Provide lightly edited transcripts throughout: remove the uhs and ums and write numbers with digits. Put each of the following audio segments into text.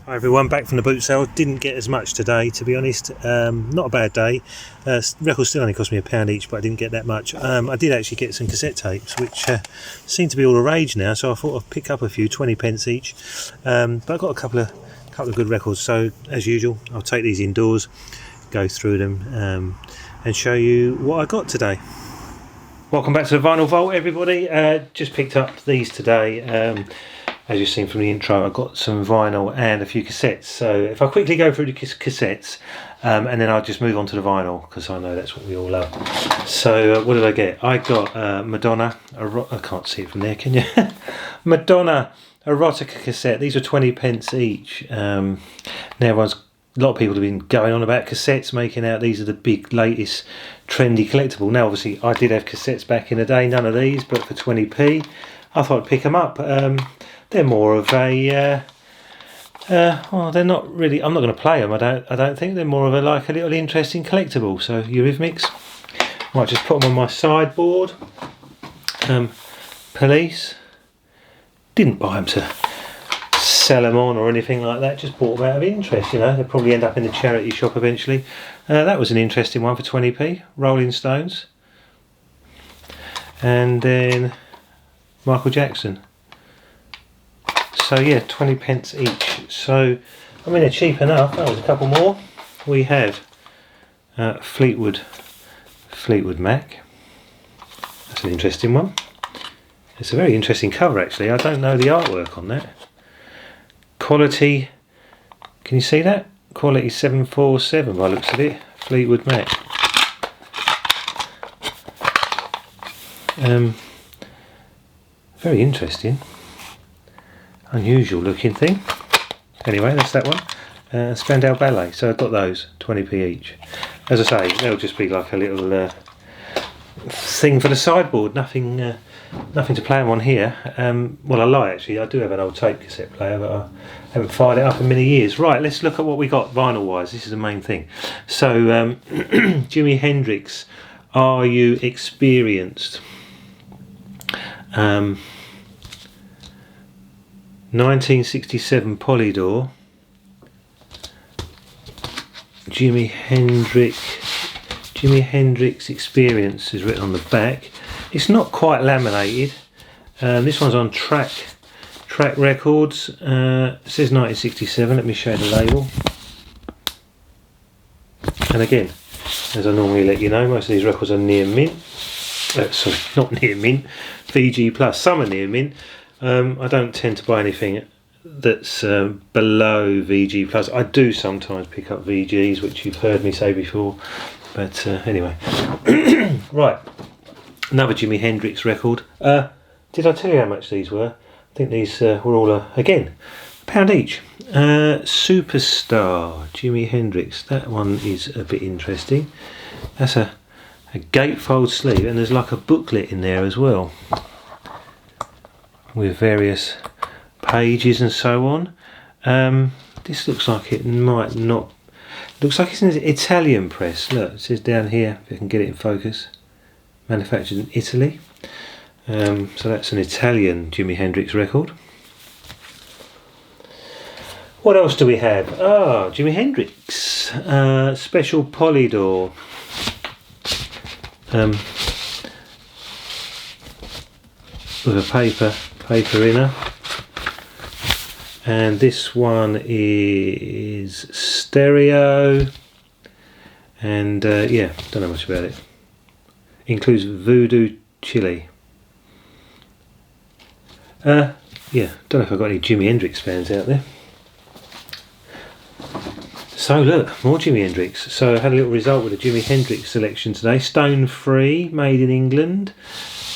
Hi everyone, back from the boot sale. Didn't get as much today, to be honest. Not a bad day. Records still only cost me £1 each, but I didn't get that much. I did actually get some cassette tapes, which seem to be all the rage now, so I thought I'd pick up a few, 20p each. But I've got a couple of good records, so as usual, I'll take these indoors, go through them, and show you what I got today. Welcome back to the Vinyl Vault, everybody. Just picked up these today. As you've seen from the intro, I've got some vinyl and a few cassettes. So if I quickly go through the cassettes, and then I'll just move on to the vinyl, because I know that's what we all love. So what did I get? I got Madonna, I can't see it from there, can you? Madonna Erotica cassette. These are 20p each. Now a lot of people have been going on about cassettes, making out these are the big latest trendy collectible. Now obviously I did have cassettes back in the day, none of these, but for 20p I thought I'd pick them up. They're more of a well, they're not really, I'm not going to play them, I don't think. They're more of a like a little interesting collectible. So Eurythmics, might just put them on my sideboard. Police, didn't buy them to sell them on or anything like that, just bought them out of interest, you know. They'll probably end up in the charity shop eventually. That was an interesting one for 20p. Rolling Stones, and then Michael Jackson. So yeah, 20p each. So I mean, they're cheap enough. That was a couple more. We have Fleetwood Mac. That's an interesting one. It's a very interesting cover actually. I don't know the artwork on that. Quality, can you see that? Quality 747 by the looks of it. Fleetwood Mac. Very interesting. Unusual looking thing. Anyway, that's that one. Spandau Ballet. So I've got those, 20p each. As I say, they'll just be like a little thing for the sideboard. Nothing to play them on here. Well, I lie actually. I do have an old tape cassette player, but I haven't fired it up in many years. Right, let's look at what we got vinyl wise. This is the main thing. So Jimi Hendrix, Are You Experienced? 1967 Polydor. Jimi Hendrix Experience is written on the back. It's not quite laminated. This one's on Track Records. It says 1967. Let me show you the label. And again, as I normally let you know, most of these records are near mint. Sorry, not near mint. VG plus. Some are near mint. I don't tend to buy anything that's below VG plus. I do sometimes pick up VGs, which you've heard me say before, but anyway. Right, another Jimi Hendrix record. Did I tell you how much these were? I think these were all again £1 each. Superstar Jimi Hendrix. That one is a bit interesting. That's a gatefold sleeve, and there's like a booklet in there as well, with various pages and so on. This looks like it might not. Looks like it's an Italian press. Look, it says down here, if you can get it in focus, manufactured in Italy. So that's an Italian Jimi Hendrix record. What else do we have? Jimi Hendrix Special Polydor. With a paper inner, and this one is stereo, and yeah, don't know much about it. Includes Voodoo Chili. Yeah, don't know if I've got any Jimi Hendrix fans out there. So look, more Jimi Hendrix. So I had a little result with the Jimi Hendrix selection today. Stone Free, made in England.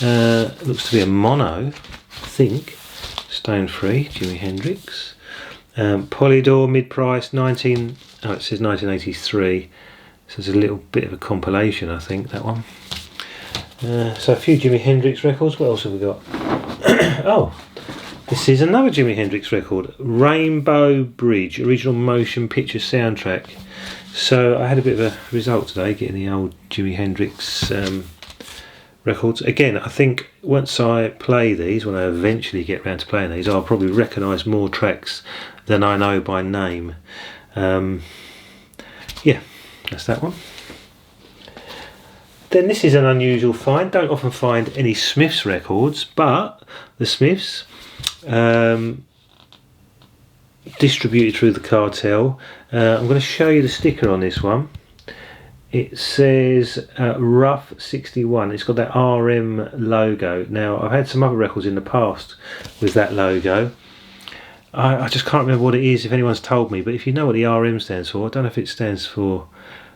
Looks to be a mono, I think. Stone Free, Jimi Hendrix. Polydor, mid-price, it says 1983. So it's a little bit of a compilation, I think, that one. So a few Jimi Hendrix records. What else have we got? Oh, this is another Jimi Hendrix record. Rainbow Bridge, original motion picture soundtrack. So I had a bit of a result today, getting the old Jimi Hendrix records. Again, I think once I play these, when I eventually get around to playing these, I'll probably recognise more tracks than I know by name. Yeah, that's that one. Then this is an unusual find. Don't often find any Smiths records, but the Smiths, distributed through the cartel. I'm going to show you the sticker on this one. It says Rough 61. It's got that RM logo. Now, I've had some other records in the past with that logo. I just can't remember what it is, if anyone's told me, but if you know what the RM stands for, I don't know if it stands for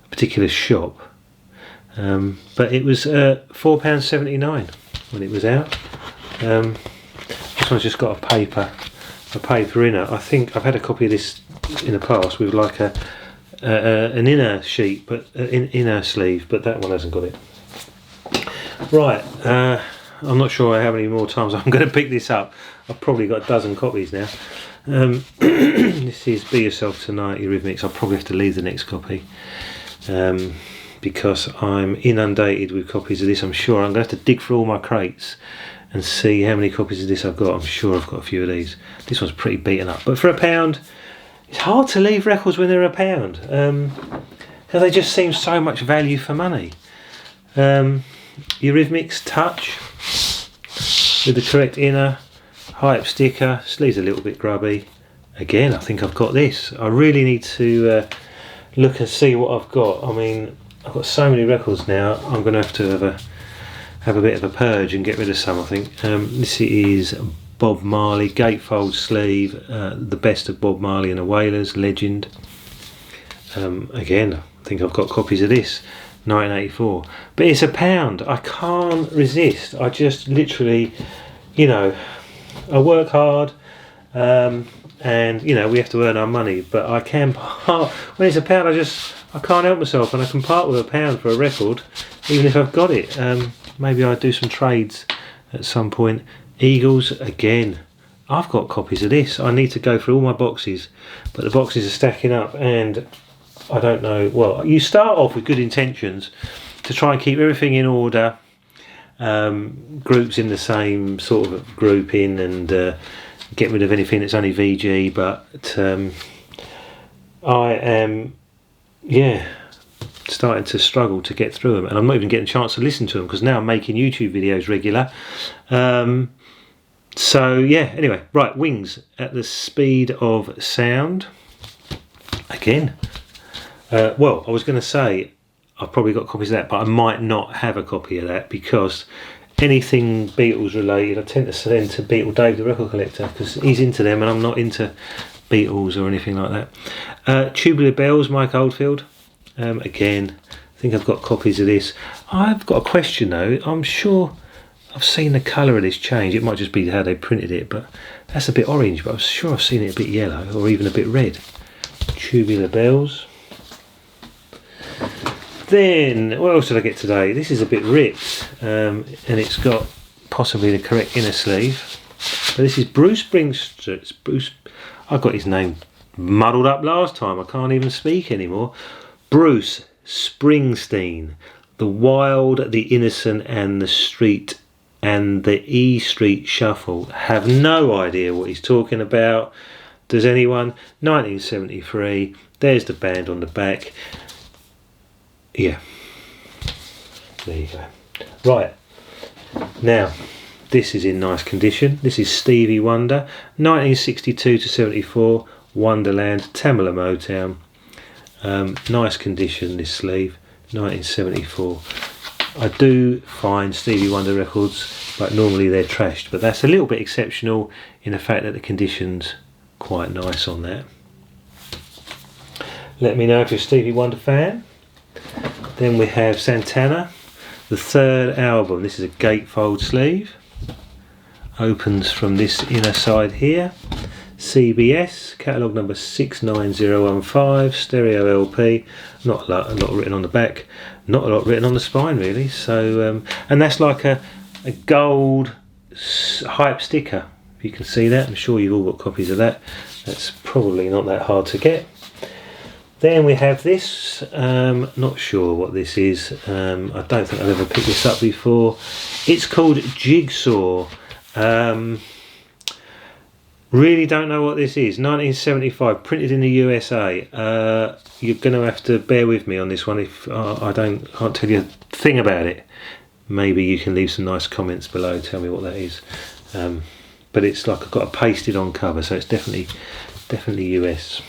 a particular shop. But it was £4.79 when it was out. This one's just got a paper in it. I think I've had a copy of this in the past with like an inner sheet, but inner sleeve, but that one hasn't got it. Right, I'm not sure how many more times I'm going to pick this up. I've probably got a dozen copies now. This is Be Yourself Tonight, Eurythmics. I'll probably have to leave the next copy because I'm inundated with copies of this. I'm sure I'm going to have to dig through all my crates and see how many copies of this I've got. I'm sure I've got a few of these. This one's pretty beaten up, but for £1, it's hard to leave records when they're £1 because they just seem so much value for money. Eurythmics Touch with the correct inner, hype sticker, sleeves a little bit grubby. Again, I think I've got this. I really need to look and see what I've got. I mean, I've got so many records now, I'm going to have a bit of a purge and get rid of some, I think. This is Bob Marley, gatefold sleeve, the best of Bob Marley and the Wailers, legend. Again, I think I've got copies of this, 1984. But it's £1. I can't resist. I just literally, you know, I work hard, and you know, we have to earn our money, but I can part, when it's £1, I can't help myself, and I can part with £1 for a record, even if I've got it. Maybe I'll do some trades at some point. Eagles, again, I've got copies of this. I need to go through all my boxes, but the boxes are stacking up, and I don't know. Well, you start off with good intentions to try and keep everything in order, groups in the same sort of grouping, and get rid of anything that's only VG, but I am, yeah, starting to struggle to get through them, and I'm not even getting a chance to listen to them because now I'm making YouTube videos regular. So yeah, anyway, right, Wings at the Speed of Sound. Again, well, I was going to say I've probably got copies of that, but I might not have a copy of that because anything Beatles related I tend to send to Beatle Dave the record collector because he's into them and I'm not into Beatles or anything like that. Tubular Bells, Mike Oldfield. Again, I think I've got copies of this. I've got a question though. I'm sure I've seen the colour of this change. It might just be how they printed it, but that's a bit orange, but I'm sure I've seen it a bit yellow or even a bit red. Tubular Bells. Then, what else did I get today? This is a bit ripped, and it's got possibly the correct inner sleeve. But this is Bruce Springsteen. I got his name muddled up last time. I can't even speak anymore. Bruce Springsteen. The Wild, the Innocent, and the Street, and the E Street Shuffle. Have no idea what he's talking about. Does anyone? 1973. There's the band on the back. Yeah, there you go. Right, now this is in nice condition. This is Stevie Wonder, 1962 to 74, Wonderland, Tamala Motown. Nice condition, this sleeve, 1974. I do find Stevie Wonder records, but normally they're trashed, but that's a little bit exceptional in the fact that the condition's quite nice on that. Let me know if you're a Stevie Wonder fan. Then we have Santana, the third album. This is a gatefold sleeve. Opens from this inner side here. CBS, catalogue number 69015, stereo LP. Not a lot written on the back, not a lot written on the spine really. So, and that's like a gold hype sticker. If you can see that, I'm sure you've all got copies of that. That's probably not that hard to get. Then we have this, not sure what this is, I don't think I've ever picked this up before. It's called Jigsaw. Really don't know what this is. 1975, printed in the USA. You're going to have to bear with me on this one if I can't tell you a thing about it. Maybe you can leave some nice comments below, tell me what that is. But it's like I've got a pasted on cover, so it's definitely US.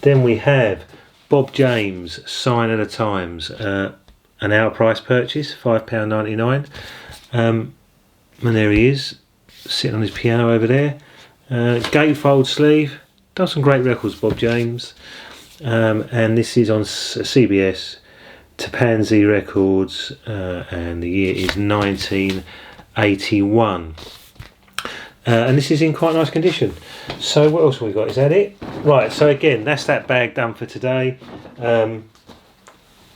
Then we have Bob James, Sign of the Times, an hour price purchase, £5.99. And there he is, sitting on his piano over there. Gatefold sleeve, done some great records, Bob James. And this is on CBS, Tapansi Records, and the year is 1981. And this is in quite nice condition. So what else have we got? Is that it? Right, so again, that's that bag done for today.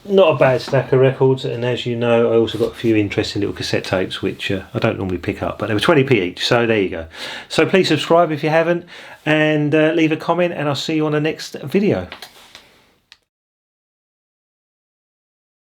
Not a bad stack of records, and as you know, I also got a few interesting little cassette tapes which I don't normally pick up, but they were 20p each, so there you go. So please subscribe if you haven't, and leave a comment, and I'll see you on the next video.